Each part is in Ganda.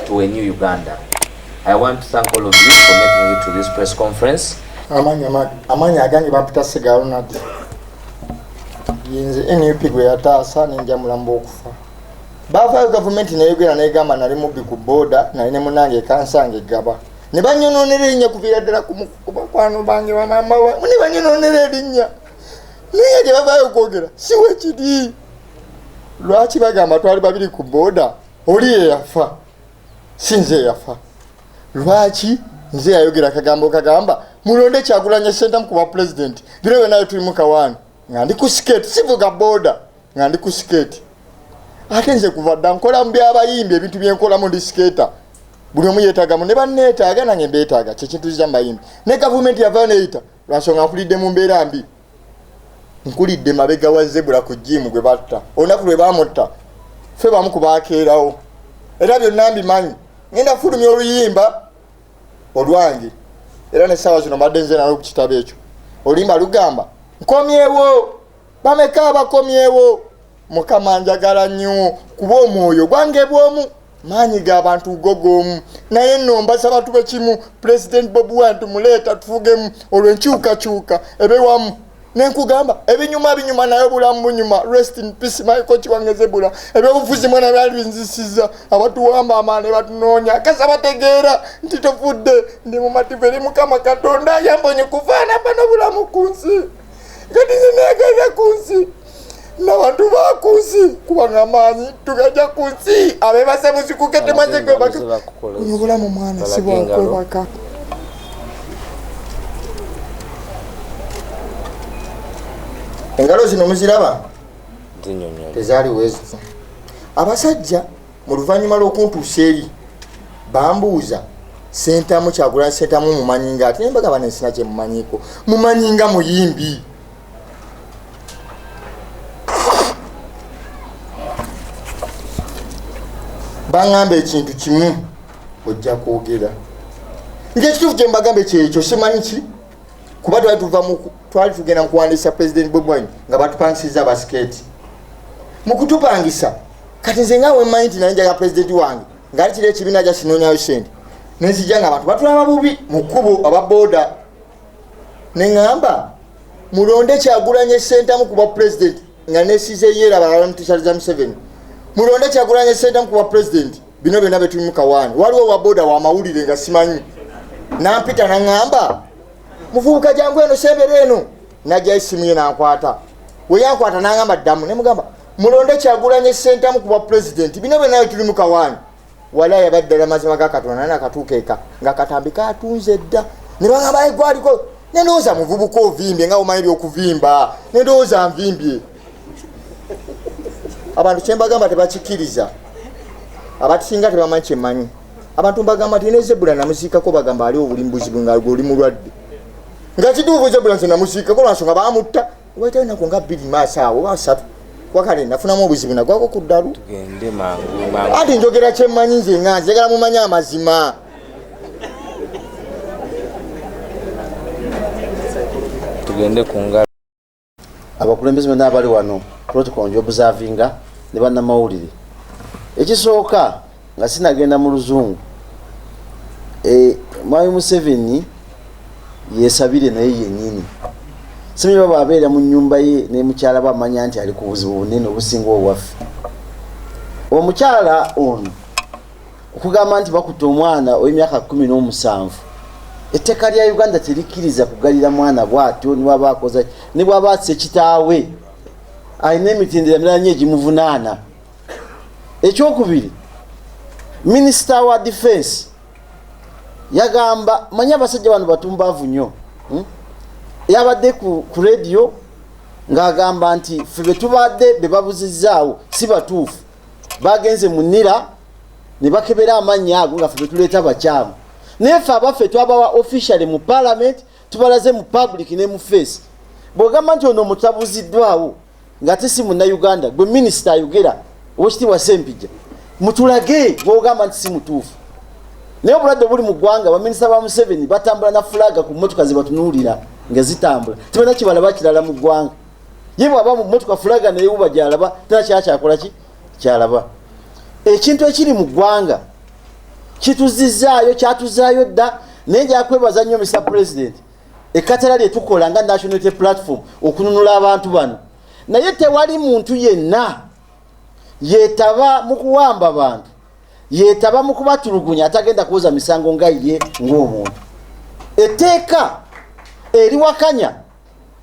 to a new Uganda. I want to thank all of you for making it to this press conference. Amanya agangi bapita sigaro nadi. Yinze NUP gwe yataasa ninja mulambo okufa. Bafa government ne yogera ne gamba nali mubi ku border na ine munange kansange gaba. Ne banyononera erinnya kuvira ddala kwano bange wa mama wa. Muni banyononera erinnya. Niye gye bavayo kwogera. Siwe kidi. Lwaki bagamba twali babiri ku border. Oli ye yafa. Sinze yafa. Lwaki nze yayogera kagambo kagamba mulonde Kyagulanyi Ssentamu kuba president. Birewe nayo tuli mukawani. Ngandi ku skate sivuga border. Ngandi ku skate. Ate nze kuva dda nkola mu byabayimbi ebintu byenkola mu disketa. Buli omu yeetaagamu ne banneetaaga nange mbeetaaga kyekintu kya mayimbi. Ne gavumenti yavaayo neeyita lwansonga nkulidde mu mbeera mbi. Nkulidde mabega wa zebula ku jimu gwe batta. Olunaku lwe baamutta ffe bamu kubaakeerawo. Era byonna mbimanyi. Ngenda fulumya oluyimba olwange. Era n'essaawa zino mbadde nze nalo ku kitabo ekyo. Oluyimba lugamba nkomyewo bameka abakomyewo. Mukama njagala nnyo kuba omwoyo gwange bwomu maanyi g'abantu gogomu naye nno mbasaba tube kimu President Bobi Wine tumuleeta tufugemu olw'enkyukakyuka ebewamu nenkugamba ebinyuma nayo bulamu bunyuma. Rest in peace Michael Kiwangezebula. Ebyobufuzi mwana byali binzisiza abatuwamba amaane batunoonya kasa bategeera nti tofudde ndi mu mativu eri Mukama Katonda yambonye kufaana bano bulamu ku nsi kati zinegeza ku nsi n'abantu bakunsi kubanga amaanyi tugajja ku nsi abebase musikuke temaze kwebaka obulamu mwana si bwakwebaka. Engalo zino muziraba tezaali wezo. Abasajja mu luvannyuma lw'okuntuusa eri bambuuza Ssentamu Kyagulanyi Ssentamu mumanyinga ati nembaga bane sina kye mumanyiko mumanyinga muyimbi. Bangamba ekintu kimu ojja kwogera. Ng'ekituufu kye mbagambe kyekyo simanyi ki kuba twali tugenda nkuwandiisa President Bobi Wine nga batupangisiza abasiketi. Mu kutupangisa kati nze nga wemmanyi nti nanjaga President wange ng'ali kiri ekibiina gya sinoonyayo sente nenzijja nga abantu batulaba bubi mu kkubo aba booda ne ŋŋamba mulonde Kyagulanyi Ssentamu kuba president nga nesize yeera abalala mu t-shirt za Museveni. Mulonde Kyagulanyi Ssentamu kuba president bino byonna bye tuli mu kawaani. Waliwo wa booda wa mawulire nga simanyi nampita naŋŋamba muvubuka jangu eno sembere eno najja isimu ye nankwata we yankwata naŋŋamba ddamu ne mugamba mulonde Kyagulanyi Ssentamu kuba president bino byonna tuli mu kawaani. Wala yabaddala mazima ga Katonda nana katuuka nga katambi katunze dda ne baŋŋamba gwaliko ne ndowooza muvubuka ovimbye nga omanyi by'okuvimba ne ndowooza nvimbye. Abantu kyembagamba tebakikiriza. Abatusinga tebamanyi kyemmanyi. Abantu mbagamba nti ne Zebula namusiikako bagamba aliwo obulimu buzibu nga oli mulwadde. Nga kituufu Zebula nze namusiikako lwansonga baamutta. Wayitayo ennaku nga 2 maaso awo oba 3. Wakale nafunamu obuzibu nagwako ku ddalu. Tugende mangu. Ati njogera kyemmanyi nze nga njagala mumanye amazima. Tugende ku ngalo. Abakulembeze bonna abali wano protocol nj'observinga ne bannamawulire. Ekisooka nga sinagenda mu luzungu Mwami Museveni yesabire naye yennyini. Simanyi baba abeera mu nnyumba ye ne mukyala we amanya nti ali ku buzibu bunene obusinga obwaffe. Omukyala ono okugamba nti bakutte omwana ow'emyaka 17 etteeka lya Uganda terikkiriza kugalira mwana bw'atyo niwaba akoze ne bw'aba atise kitaawe alina emitendera mirala nnyo egimuvunaana. Ekyokubiri minisita wa defense yagamba manyi abasajja bano batumbaavu nnyo yabadde ku radio ng'agamba nti ffe be tubadde be babuzizzaawo si batuufu bagenze mu nnira ne bakebera amannya ago nga ffe be tuleeta bakyamu naye ffe abaffe twabawa officially mu parliament tubalaze mu public ne mu face. Bw'ogamba nti ono mutabuziddwawo ng'ate si munnayuganda gwe minisita ayogera Oweekitiibwa Ssempijja mutulage bw'ogamba nti si mutuufu. Naye obulwadde buli mu ggwanga baminisita ba Museveni batambula na fulaga ku mmotoka ze batunuulira nga zitambula tebana kibalaba kirala mu ggwanga. Ye bw'aba mu mmotoka fulaga naye uba gy'alaba tena kyakyakola ki kyalaba. Ekintu ekiri mu ggwanga kituzizaayo kyatuzaayo dda naye njakwebaza nnyo Mr. President ekkatala lye tukola nga National Unity Platform okununula abantu bano naye tewali muntu yenna yeetaba mu kuwamba bantu yeetaba mu kubatulugunya atagenda kuwoza misango nga ye ng'omuntu. Etteeka eriwakanya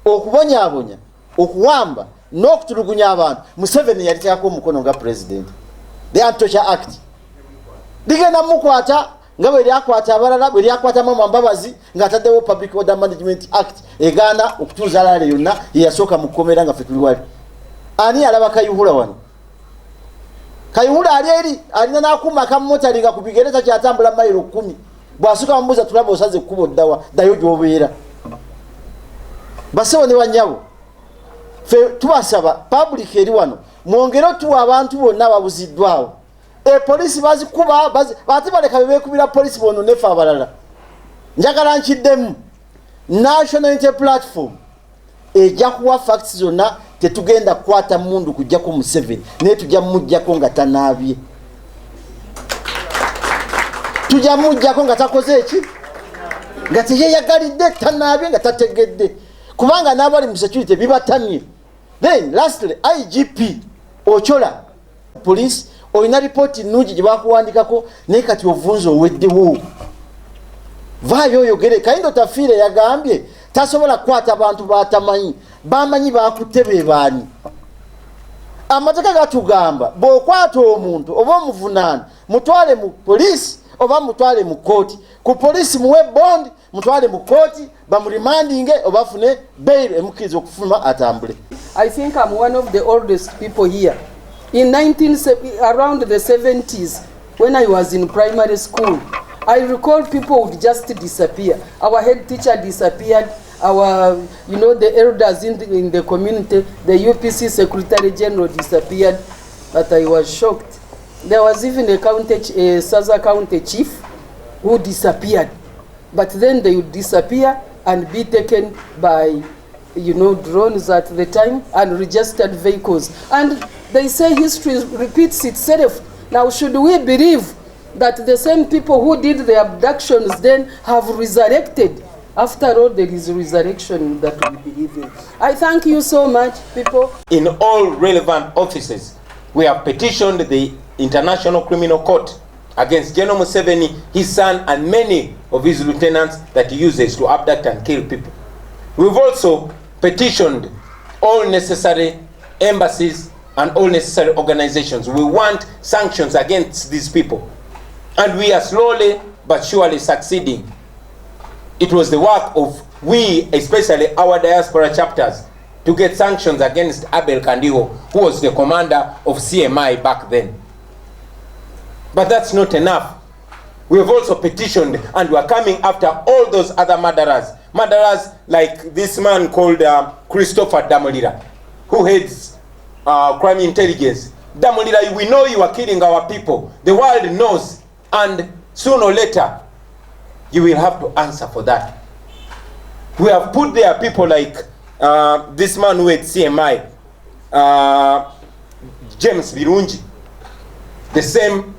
okubonyaabonya okuwamba n'okutulugunya abantu Museveni yaliteekako omukono nga President. The Anti-Torture Act ligenda mukwata nga bwe lyakwata abalala bwe lyakwata Mama Mbabazi ng'ataddewo Public Order Management Act egaana okutuuza alaale yonna ye yasooka mu kkomera nga ffe tuli wali. Ani alaba Kayihura wano? Kayihura ali eri alina n'akuuma akamumotali nga ku bigere takyatambula mayiro 10 bw'asooka bamubuuza tulaba osaze ekkubo ddawa ddayo gy'obeera. Basewo ne bannyabo ffe tubasaba public eri wano mwongere otuwa abantu bonna ababuziddwawo. Poliisi bazikuba ate baleka bebeekubira poliisi bono nefe abalala. Njagala nkiddemu National Unity Platform ejja kuwa facts zonna tetugenda kukwata mundu kujjako Museveni naye tujja mujjako nga tanaabye. Tujja mujjako nga takoze eki nga teyeyagalidde tanaabye nga tategedde kubanga n'abali mu security bibatamye. Then lastly IGP Ochola police oyina ripoti nnungi gye bakuwandikako naye kati ovunza oweddewo. Vaayo oyogere. Kayindo Tafiire yagambye tasobola kukwata abantu batamanyi bamanyi bakutte be baani. Amateeka gatugamba bw'okwata omuntu oba omuvunaana mutwale mu poliisi oba mutwale mu kooti. Ku poliisi muwe bond mutwale mu kooti bamurimandinge oba afune bail emukkiriza okufuluma atambule. I think I'm one of the oldest people here. In around the 70s, when I was in primary school, I recall people would just disappear. Our head teacher disappeared. Our, the elders in the community, the UPC Secretary General disappeared. But I was shocked. There was even a Saza County chief who disappeared. But then they would disappear and be taken by, drones at the time and registered vehicles. And they say history repeats itself. Now, should we believe that the same people who did the abductions then have resurrected? After all, there is resurrection that we believe in. I thank you so much, people. In all relevant offices, we have petitioned the International Criminal Court against General Museveni, his son, and many of his lieutenants that he uses to abduct and kill people. We've also petitioned all necessary embassies and all necessary organizations. We want sanctions against these people. And we are slowly but surely succeeding. It was the work of we, especially our diaspora chapters, to get sanctions against Abel Kandiho, who was the commander of CMI back then. But that's not enough. We have also petitioned and we are coming after all those other murderers. Murderers like this man called Christopher Damolira, who heads crime intelligence. Damolira, we know you are killing our people. The world knows. And sooner or later, you will have to answer for that. We have put there people like this man who at CMI, James Birungi, the same,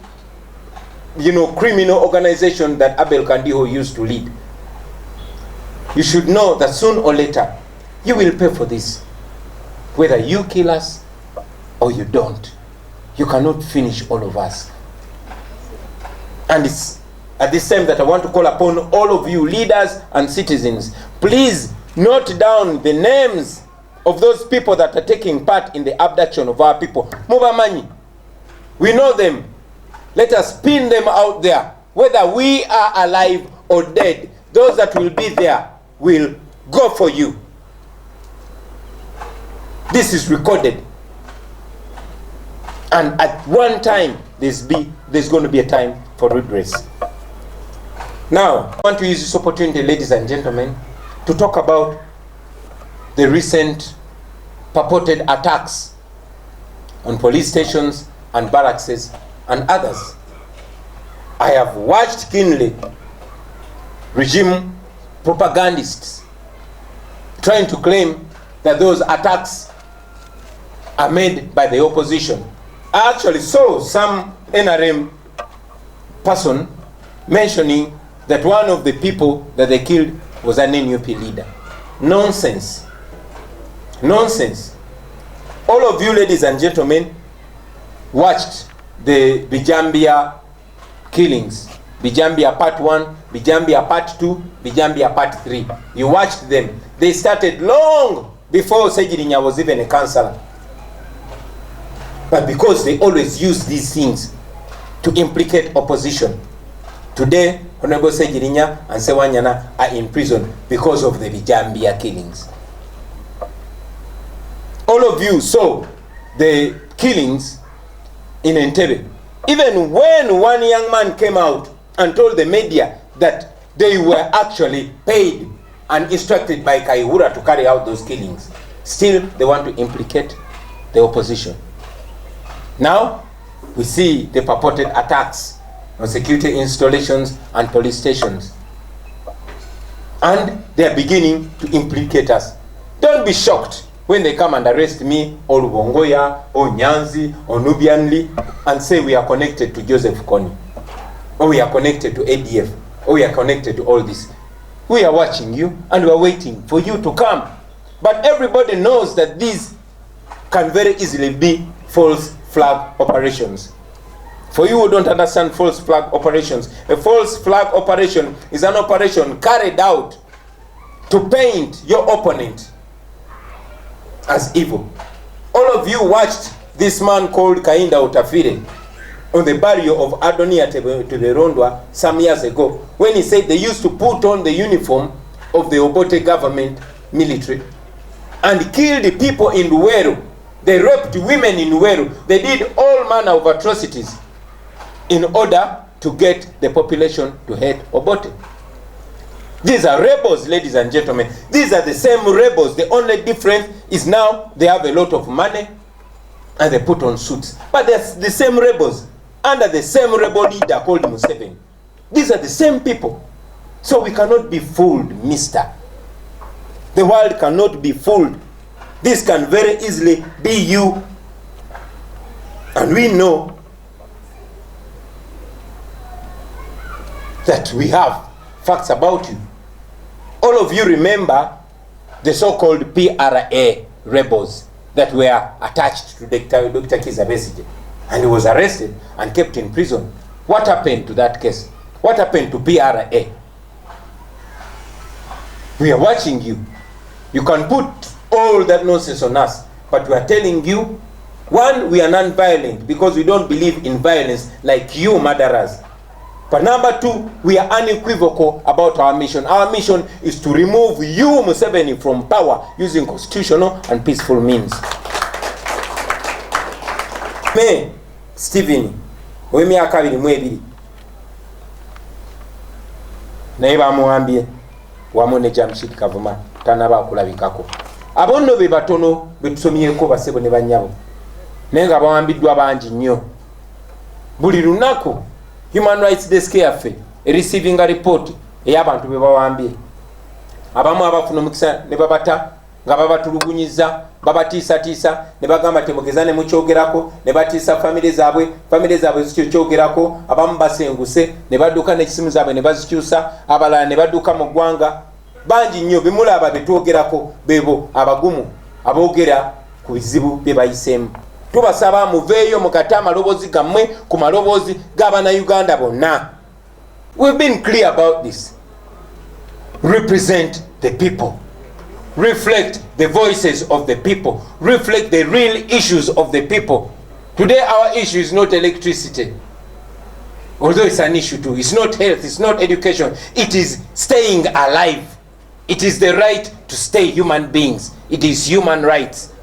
criminal organization that Abel Kandiho used to lead. You should know that soon or later, you will pay for this. Whether you kill us or you don't, you cannot finish all of us. And it's at this time that I want to call upon all of you leaders and citizens, please note down the names of those people that are taking part in the abduction of our people. Mubamanyi, we know them. Let us pin them out there. Whether we are alive or dead, those that will be there will go for you. This is recorded. And at one time, there's going to be a time for redress. Now, I want to use this opportunity, ladies and gentlemen, to talk about the recent purported attacks on police stations and barracks and others. I have watched keenly regime propagandists trying to claim that those attacks are made by the opposition. I actually saw some NRM person mentioning that one of the people that they killed was an NUP leader. Nonsense. Nonsense. All of you ladies and gentlemen watched the Bijambia killings. Bijambia part 1, Bijambia part 2, Bijambia part 3. You watched them. They started long before Segirinya was even a councillor. But because they always use these things to implicate opposition, today Honorable Segirinya and Sewanyana are in prison because of the Bijambia killings. All of you saw the killings in Entebbe. Even when one young man came out and told the media that they were actually paid and instructed by Kayihura to carry out those killings, still they want to implicate the opposition. Now we see the purported attacks on security installations and police stations, and they are beginning to implicate us. Don't be shocked when they come and arrest me or Wongoya or Nyanzi or Nubianli and say we are connected to Joseph Kony, or we are connected to ADF, or we are connected to all this. We are watching you and we are waiting for you to come. But everybody knows that these can very easily be false flag operations. For you who don't understand false flag operations, a false flag operation is an operation carried out to paint your opponent as evil. All of you watched this man called Kainda Utafire on the burial of Adonia Teberondwa some years ago, when he said they used to put on the uniform of the Obote government military and killed the people in Luweru. They raped women in Luweru. They did all manner of atrocities in order to get the population to hate Obote. These are rebels, ladies and gentlemen. These are the same rebels. The only difference is now they have a lot of money and they put on suits. But they're the same rebels under the same rebel leader called Museveni. These are the same people. So we cannot be fooled, mister. The world cannot be fooled. This can very easily be you. And we know that we have facts about you. All of you remember the so-called PRA rebels that were attached to Dr. Kizza Besigye, and he was arrested and kept in prison. What happened to that case? What happened to PRA? We are watching you. You can put all that nonsense on us, but we are telling you, one, we are non-violent because we don't believe in violence like you murderers. But number two, we are unequivocal about our mission. Our mission is to remove you, Museveni, from power using constitutional and peaceful means. Me, Stephen, w'emyaka 22 naye bamuwambye wamu ne Jamshid Kavuma tanaba akulabikako. Abo nno be batono betusomyeko basebo ne bannyabo, naye nga bawambiddwa bangi nnyo. Buli lunaku Human Rights Desk yaffe receiving a report ey'abantu be bawambye. Abamu abafuna omukisa ne babata nga babatulugunyiza, babatiisatiisa ne bagamba temugeza ne mukyogerako, ne batiisa famire zaabwe zikyogerako. Abamu basenguse ne badduka n'ekisimu zaabwe ne bazikyusa, abalala ne badduka mu ggwanga. Bangi nnyo bimulaba betwogerako bebo abagumu aboogera ku bizibu bye bayiseemu. Tubasaba muveeyo mukate amaloboozi gammwe ku maloboozi g'abaana Uganda bonna. We've been clear about this. Represent the people. Reflect the voices of the people. Reflect the real issues of the people. Today our issue is not electricity, although it's an issue too. It's not health, it's not education. It is staying alive. It is the right to stay human beings. It is human rights.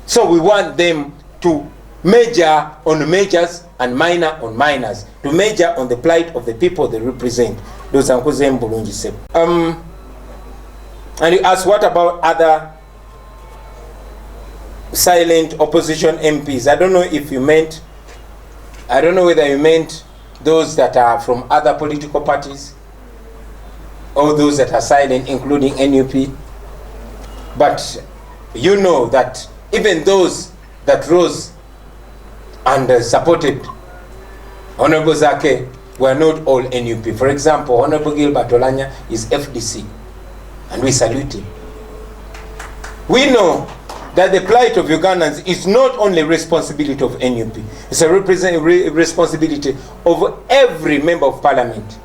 So we want them to major on majors and minor on minors, to major on the plight of the people they represent. Those are and you ask, what about other silent opposition MPs? I don't know if you meant, I don't know whether you meant those that are from other political parties or those that are silent, including NUP. But you know that even those that rose and supported Honorable Zzaake we are not all NUP. For example, Honorable Gilbert Olanya is FDC, and we salute him. We know that the plight of Ugandans is not only responsibility of NUP, it's a responsibility of every member of parliament.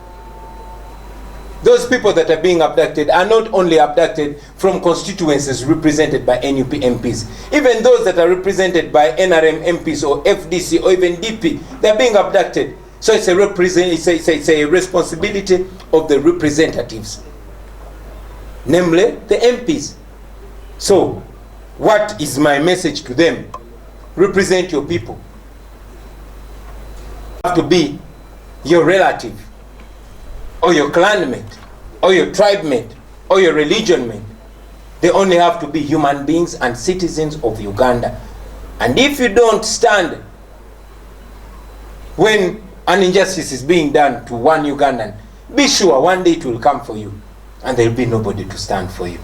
Those people that are being abducted are not only abducted from constituencies represented by NUP MPs, even those that are represented by NRM MPs or FDC or even DP, they're being abducted. So it's a responsibility of the representatives, namely the MPs. So what is my message to them? Represent your people. You have to be your relative, or your clanmate, or your tribe mate, or your religion mate. They only have to be human beings and citizens of Uganda. And if you don't stand when an injustice is being done to one Ugandan, be sure one day it will come for you, and there will be nobody to stand for you.